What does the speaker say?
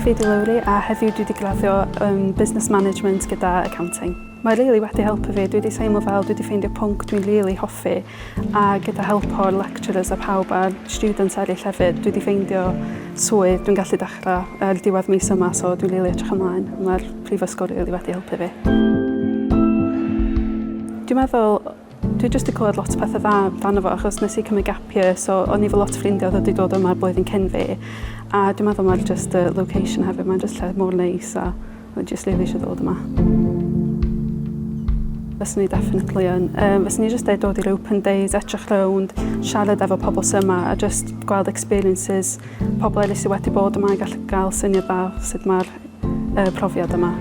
Feidy Lowry a heddiw dwi wedi graddio Business Management gyda Accounting. Mae rili wedi helpu fi, dwi wedi teimlo fel dwi wedi ffeindio pwnc dwi'n rili hoffi a gyda help o'r lecturers a pawb a'r students eraill hefyd, dwi wedi ffeindio swydd dwi'n gallu dechrau ar diwedd mis yma, so dwi'n rili edrych ymlaen. Mae'r prifysgol rili wedi helpu fi. Dwi'n meddwl dwi jyst wedi clywed lot o pethau dda amdano fo, achos nes I cymryd gap year, so o'n I fel lot o ffrindiau oedd wedi dod yma'r blwyddyn cyn fi. A dwi'n meddwl mae'r just location hefyd, mae'n just lle mor neis a dwi'n just rili eisiau dod yma. Fyswn I definitely yn. Fyswn I just dod i'r open days, edrych rownd, siarad efo pobl syma a just gweld experiences pobl eraill sydd wedi bod yma a gallu gael syniad dda sut mae'r profiad yma.